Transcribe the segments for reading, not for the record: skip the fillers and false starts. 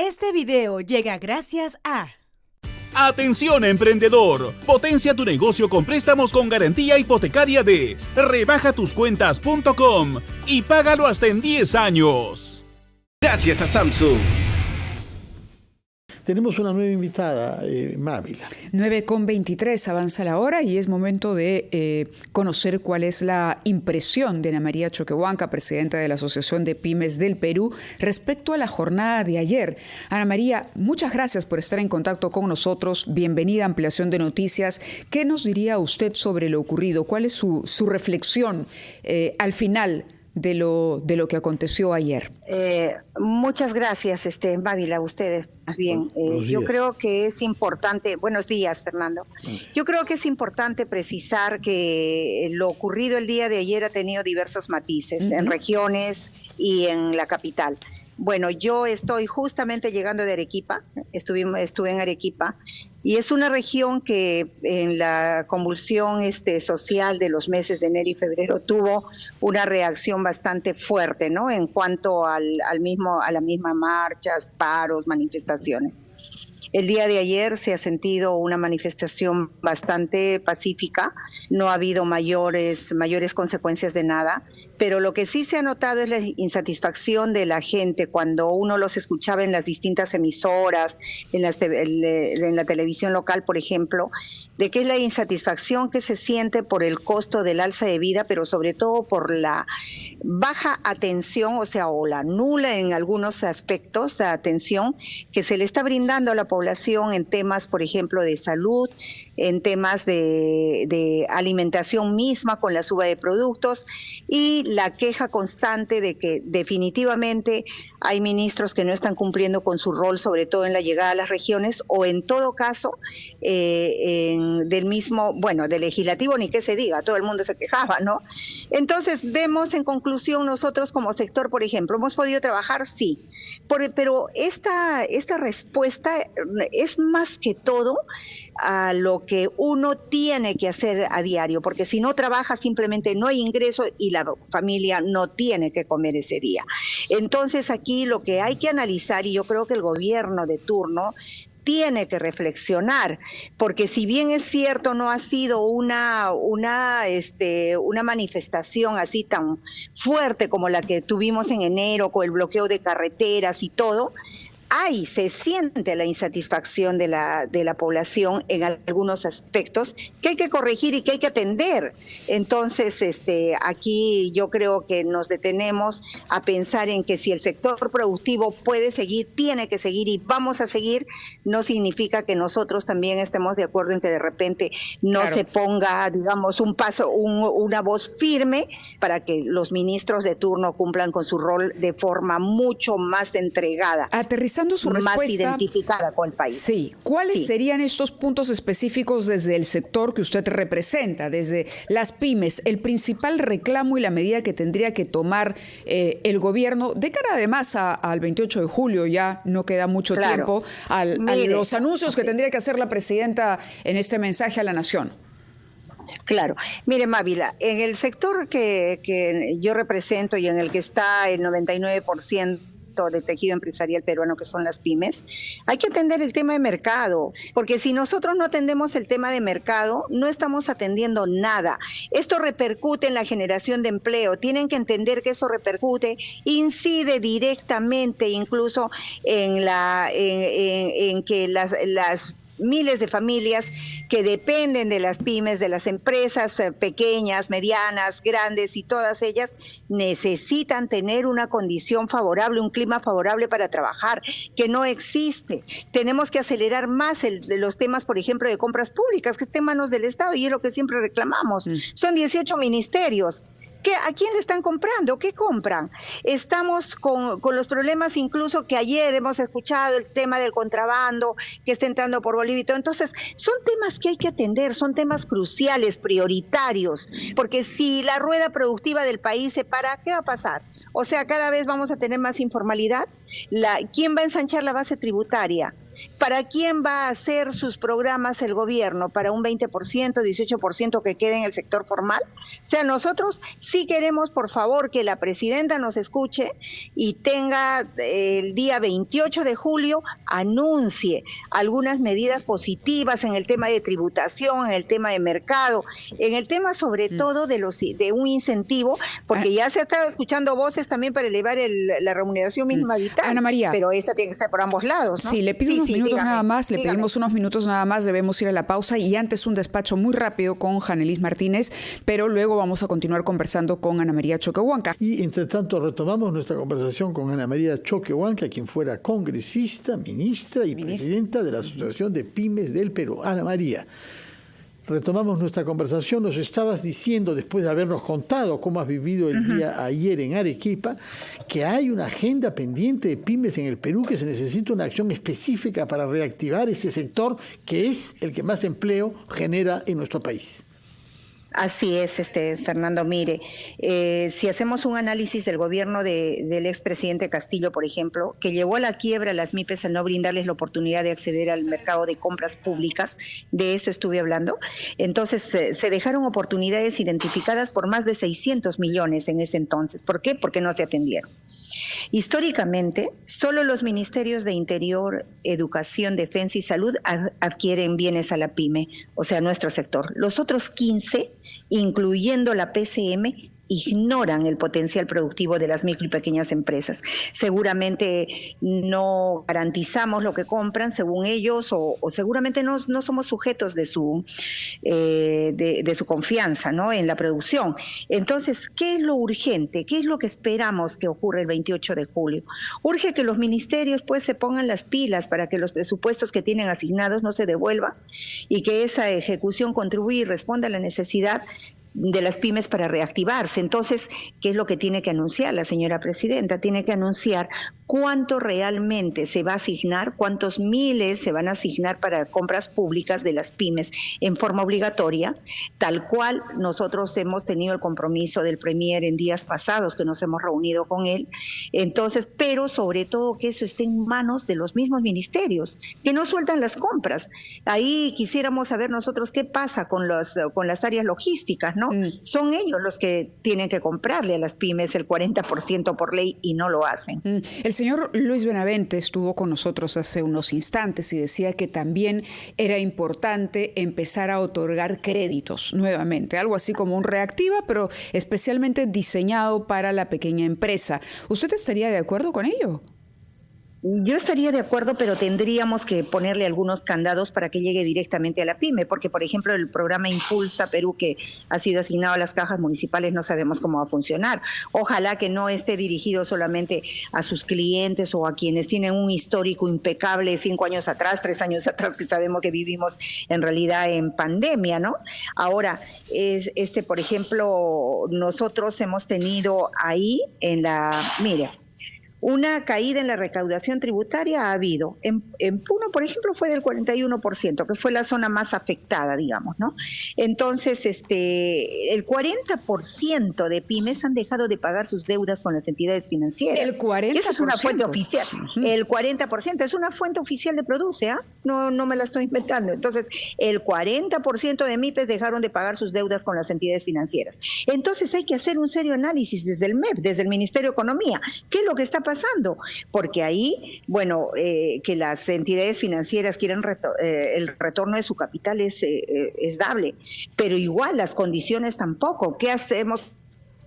Este video llega gracias a... Atención emprendedor, potencia tu negocio con préstamos con garantía hipotecaria de rebajatuscuentas.com y págalo hasta en 10 años. Gracias a Samsung. Tenemos una nueva invitada, Mávila. 9:23, avanza la hora y es momento de conocer cuál es la impresión de Ana María Choquehuanca, presidenta de la Asociación de Pymes del Perú, respecto a la jornada de ayer. Ana María, muchas gracias por estar en contacto con nosotros. Bienvenida a Ampliación de Noticias. ¿Qué nos diría usted sobre lo ocurrido? ¿Cuál es su reflexión al final de lo que aconteció ayer? Muchas gracias, Mávila, a ustedes. Más bien, yo creo que es importante, buenos días, Fernando. Yo creo que es importante precisar que lo ocurrido el día de ayer ha tenido diversos matices en regiones y en la capital. Bueno, yo estoy justamente llegando de Arequipa, estuve en Arequipa, y es una región que en la convulsión social de los meses de enero y febrero tuvo una reacción bastante fuerte, ¿no? En cuanto a las mismas marchas, paros, manifestaciones. El día de ayer se ha sentido una manifestación bastante pacífica, no ha habido mayores consecuencias de nada, pero lo que sí se ha notado es la insatisfacción de la gente cuando uno los escuchaba en las distintas emisoras, en la televisión local, por ejemplo, de que es la insatisfacción que se siente por el costo del alza de vida, pero sobre todo por la baja atención, o la nula en algunos aspectos de atención que se le está brindando a la población en temas, por ejemplo, de salud, en temas de alimentación misma con la suba de productos y la queja constante de que definitivamente hay ministros que no están cumpliendo con su rol, sobre todo en la llegada a las regiones o en todo caso del legislativo ni qué se diga, todo el mundo se quejaba, ¿no? Entonces vemos en conclusión nosotros como sector, por ejemplo, ¿hemos podido trabajar? Sí. Pero esta respuesta es más que todo a lo que uno tiene que hacer a diario, porque si no trabaja simplemente no hay ingreso y la familia no tiene que comer ese día. Entonces aquí lo que hay que analizar, y yo creo que el gobierno de turno tiene que reflexionar, porque si bien es cierto no ha sido una manifestación así tan fuerte como la que tuvimos en enero con el bloqueo de carreteras y todo, se siente la insatisfacción de la población en algunos aspectos que hay que corregir y que hay que atender. Entonces, aquí yo creo que nos detenemos a pensar en que si el sector productivo puede seguir, tiene que seguir y vamos a seguir, no significa que nosotros también estemos de acuerdo en que de repente no se ponga, digamos, una voz firme para que los ministros de turno cumplan con su rol de forma mucho más entregada. Aterrizando su más respuesta, identificada con el país. Sí. ¿Cuáles serían estos puntos específicos desde el sector que usted representa, desde las pymes, el principal reclamo y la medida que tendría que tomar el gobierno de cara además al 28 de julio, ya no queda mucho tiempo, a los anuncios que tendría que hacer la presidenta en este mensaje a la nación? Claro. Mire, Mávila, en el sector que yo represento y en el que está el 99% de tejido empresarial peruano, que son las pymes, hay que atender el tema de mercado, porque si nosotros no atendemos el tema de mercado, no estamos atendiendo nada. Esto repercute en la generación de empleo, tienen que entender que eso repercute, incide directamente incluso en que las miles de familias que dependen de las pymes, de las empresas pequeñas, medianas, grandes y todas ellas necesitan tener una condición favorable, un clima favorable para trabajar, que no existe. Tenemos que acelerar más los temas, por ejemplo, de compras públicas, que estén en manos del Estado y es lo que siempre reclamamos. Son 18 ministerios. ¿A quién le están comprando? ¿Qué compran? Estamos con los problemas incluso que ayer hemos escuchado, el tema del contrabando que está entrando por Bolivia y todo. Entonces, son temas que hay que atender, son temas cruciales, prioritarios, porque si la rueda productiva del país se para, ¿qué va a pasar? O sea, cada vez vamos a tener más informalidad. ¿Quién va a ensanchar la base tributaria? ¿Para quién va a hacer sus programas el gobierno? ¿Para un 20%, 18% que quede en el sector formal? O sea, nosotros sí queremos, por favor, que la presidenta nos escuche y tenga el día 28 de julio, anuncie algunas medidas positivas en el tema de tributación, en el tema de mercado, en el tema sobre todo de un incentivo, porque ya se estaba escuchando voces también para elevar la remuneración mínima vital. Ana María. Pero esta tiene que estar por ambos lados, ¿no? Sí, le pido unos minutos dígame, nada más, dígame. le pedimos unos minutos nada más, debemos ir a la pausa y antes un despacho muy rápido con Janelis Martínez, pero luego vamos a continuar conversando con Ana María Choquehuanca. Y entre tanto retomamos nuestra conversación con Ana María Choquehuanca, quien fuera congresista, ministra y presidenta de la Asociación de Pymes del Perú. Ana María, retomamos nuestra conversación. Nos estabas diciendo, después de habernos contado cómo has vivido el día ayer en Arequipa, que hay una agenda pendiente de pymes en el Perú, que se necesita una acción específica para reactivar ese sector que es el que más empleo genera en nuestro país. Así es, Fernando. Mire, si hacemos un análisis del gobierno del expresidente Castillo, por ejemplo, que llevó a la quiebra a las MIPYs al no brindarles la oportunidad de acceder al mercado de compras públicas, de eso estuve hablando. Entonces, se dejaron oportunidades identificadas por más de 600 millones en ese entonces. ¿Por qué? Porque no se atendieron. Históricamente, solo los ministerios de Interior, Educación, Defensa y Salud adquieren bienes a la pyme, o sea, nuestro sector. Los otros 15, incluyendo la PCM, ignoran el potencial productivo de las micro y pequeñas empresas. Seguramente no garantizamos lo que compran según ellos o seguramente no somos sujetos de su confianza, ¿no?, en la producción. Entonces, ¿qué es lo urgente? ¿Qué es lo que esperamos que ocurra el 28 de julio? Urge que los ministerios pues se pongan las pilas para que los presupuestos que tienen asignados no se devuelvan y que esa ejecución contribuya y responda a la necesidad de las pymes para reactivarse. Entonces, ¿qué es lo que tiene que anunciar la señora presidenta? Tiene que anunciar cuánto realmente se va a asignar, cuántos miles se van a asignar para compras públicas de las pymes en forma obligatoria, tal cual nosotros hemos tenido el compromiso del Premier en días pasados que nos hemos reunido con él. Entonces, pero sobre todo que eso esté en manos de los mismos ministerios, que no sueltan las compras. Ahí quisiéramos saber nosotros qué pasa con las áreas logísticas, ¿no? Son ellos los que tienen que comprarle a las pymes el 40% por ley y no lo hacen. El señor Luis Benavente estuvo con nosotros hace unos instantes y decía que también era importante empezar a otorgar créditos nuevamente, algo así como un reactiva, pero especialmente diseñado para la pequeña empresa. ¿Usted estaría de acuerdo con ello? Yo estaría de acuerdo, pero tendríamos que ponerle algunos candados para que llegue directamente a la pyme, porque, por ejemplo, el programa Impulsa Perú, que ha sido asignado a las cajas municipales, no sabemos cómo va a funcionar. Ojalá que no esté dirigido solamente a sus clientes o a quienes tienen un histórico impecable 5 años atrás, 3 años atrás, que sabemos que vivimos en realidad en pandemia, ¿no? Ahora, por ejemplo, nosotros hemos tenido ahí mire, una caída en la recaudación tributaria ha habido. En Puno, por ejemplo, fue del 41%, que fue la zona más afectada, digamos, ¿no? Entonces, el 40% de pymes han dejado de pagar sus deudas con las entidades financieras. El 40%. Esa es una fuente oficial. El 40% es una fuente oficial de Produce, ¿ah? No me la estoy inventando. Entonces, el 40% de MIPYs dejaron de pagar sus deudas con las entidades financieras. Entonces, hay que hacer un serio análisis desde el MEP, desde el Ministerio de Economía. ¿Qué es lo que está pasando? Porque ahí, bueno, que las entidades financieras quieren el retorno de su capital es dable, pero igual las condiciones tampoco. ¿Qué hacemos?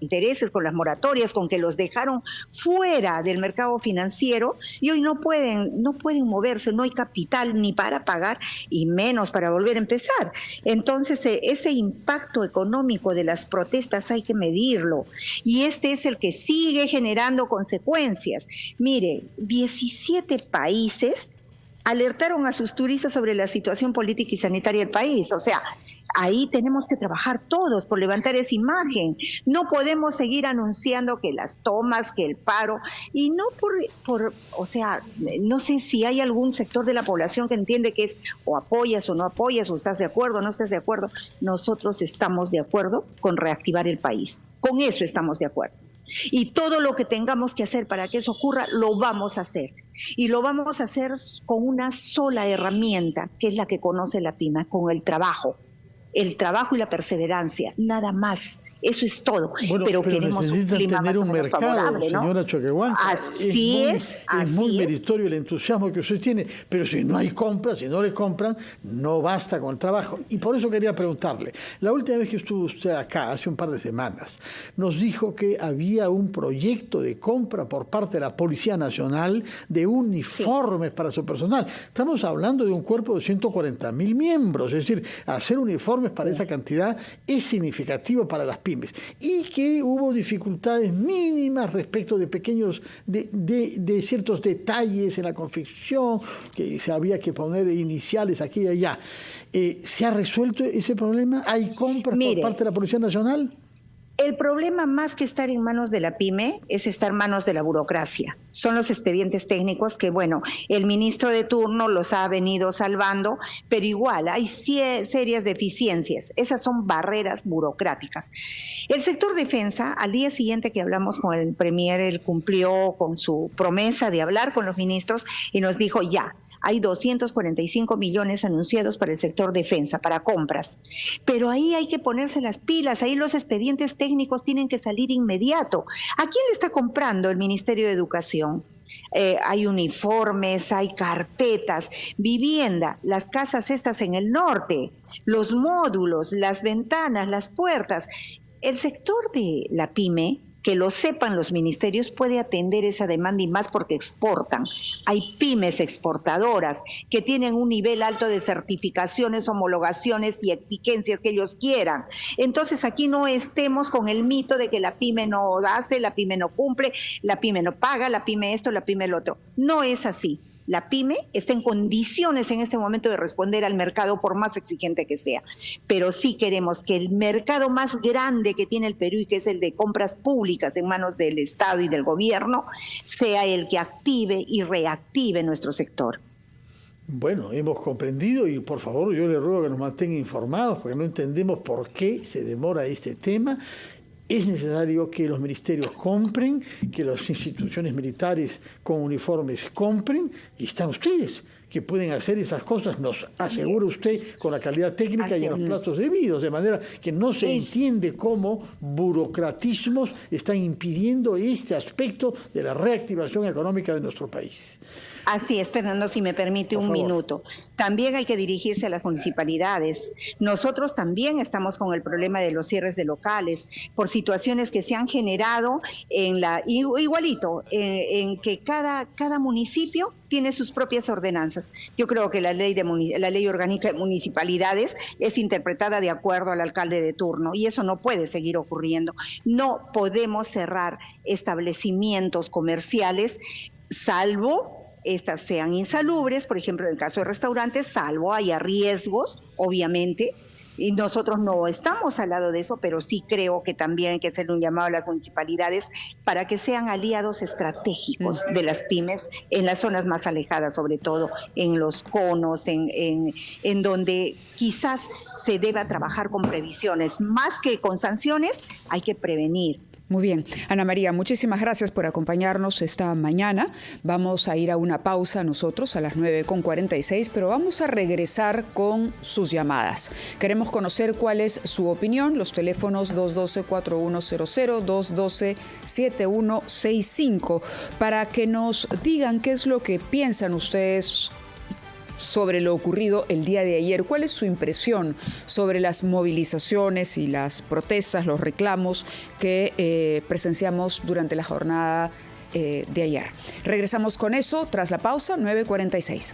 Intereses con las moratorias, con que los dejaron fuera del mercado financiero y hoy no pueden moverse, no hay capital ni para pagar y menos para volver a empezar. Entonces, ese impacto económico de las protestas hay que medirlo y este es el que sigue generando consecuencias. Mire, 17 países alertaron a sus turistas sobre la situación política y sanitaria del país. O sea, ahí tenemos que trabajar todos por levantar esa imagen. No podemos seguir anunciando que las tomas, que el paro, y no o sea, no sé si hay algún sector de la población que entiende que es o apoyas o no apoyas, o estás de acuerdo o no estás de acuerdo. Nosotros estamos de acuerdo con reactivar el país. Con eso estamos de acuerdo. Y todo lo que tengamos que hacer para que eso ocurra, lo vamos a hacer. Y lo vamos a hacer con una sola herramienta, que es la que conoce la PYME, con el trabajo. El trabajo y la perseverancia, nada más. Eso es todo. Bueno, pero queremos necesitan un clima tener un mercado, ¿no? señora Choquehuanca. Así es. Es muy meritorio el entusiasmo que usted tiene, pero si no hay compras, si no le compran, no basta con el trabajo. Y por eso quería preguntarle, la última vez que estuvo usted acá, hace un par de semanas, nos dijo que había un proyecto de compra por parte de la Policía Nacional de uniformes para su personal. Estamos hablando de un cuerpo de 140.000 miembros, es decir, hacer uniformes para esa cantidad es significativo para las pymes, y que hubo dificultades mínimas respecto de pequeños, de ciertos detalles en la confección, que se había que poner iniciales aquí y allá. ¿Se ha resuelto ese problema? ¿Hay compras por parte de la Policía Nacional? El problema, más que estar en manos de la PYME, es estar en manos de la burocracia. Son los expedientes técnicos que, bueno, el ministro de turno los ha venido salvando, pero igual hay serias deficiencias. Esas son barreras burocráticas. El sector defensa, al día siguiente que hablamos con el premier, él cumplió con su promesa de hablar con los ministros y nos dijo ya. Hay 245 millones anunciados para el sector defensa, para compras. Pero ahí hay que ponerse las pilas, ahí los expedientes técnicos tienen que salir inmediato. ¿A quién le está comprando el Ministerio de Educación? Hay uniformes, hay carpetas, vivienda, las casas estas en el norte, los módulos, las ventanas, las puertas. El sector de la PYME, que lo sepan los ministerios, puede atender esa demanda y más porque exportan. Hay pymes exportadoras que tienen un nivel alto de certificaciones, homologaciones y exigencias que ellos quieran. Entonces aquí no estemos con el mito de que la PYME no hace, la PYME no cumple, la PYME no paga, la PYME esto, la PYME lo otro. No es así. La PYME está en condiciones en este momento de responder al mercado por más exigente que sea. Pero sí queremos que el mercado más grande que tiene el Perú y que es el de compras públicas en manos del Estado y del gobierno sea el que active y reactive nuestro sector. Bueno, hemos comprendido y por favor yo le ruego que nos mantenga informados porque no entendemos por qué se demora este tema. Es necesario que los ministerios compren, que las instituciones militares con uniformes compren, y están ustedes que pueden hacer esas cosas, nos asegura usted, con la calidad técnica y en los plazos debidos, de manera que no se entiende cómo burocratismos están impidiendo este aspecto de la reactivación económica de nuestro país. Así es, Fernando, si me permite un minuto. También hay que dirigirse a las municipalidades. Nosotros también estamos con el problema de los cierres de locales por situaciones que se han generado en en que cada municipio tiene sus propias ordenanzas. Yo creo que la ley orgánica de municipalidades es interpretada de acuerdo al alcalde de turno y eso no puede seguir ocurriendo. No podemos cerrar establecimientos comerciales salvo estas sean insalubres, por ejemplo, en el caso de restaurantes, salvo haya riesgos, obviamente, y nosotros no estamos al lado de eso, pero sí creo que también hay que hacerle un llamado a las municipalidades para que sean aliados estratégicos de las pymes en las zonas más alejadas, sobre todo en los conos, en donde quizás se deba trabajar con previsiones. Más que con sanciones, hay que prevenir. Muy bien. Ana María, muchísimas gracias por acompañarnos esta mañana. Vamos a ir a una pausa nosotros a las 9:46, pero vamos a regresar con sus llamadas. Queremos conocer cuál es su opinión. Los teléfonos 212-4100, 212-7165, para que nos digan qué es lo que piensan ustedes sobre lo ocurrido el día de ayer. ¿Cuál es su impresión sobre las movilizaciones y las protestas, los reclamos que presenciamos durante la jornada de ayer? Regresamos con eso tras la pausa, 9:46.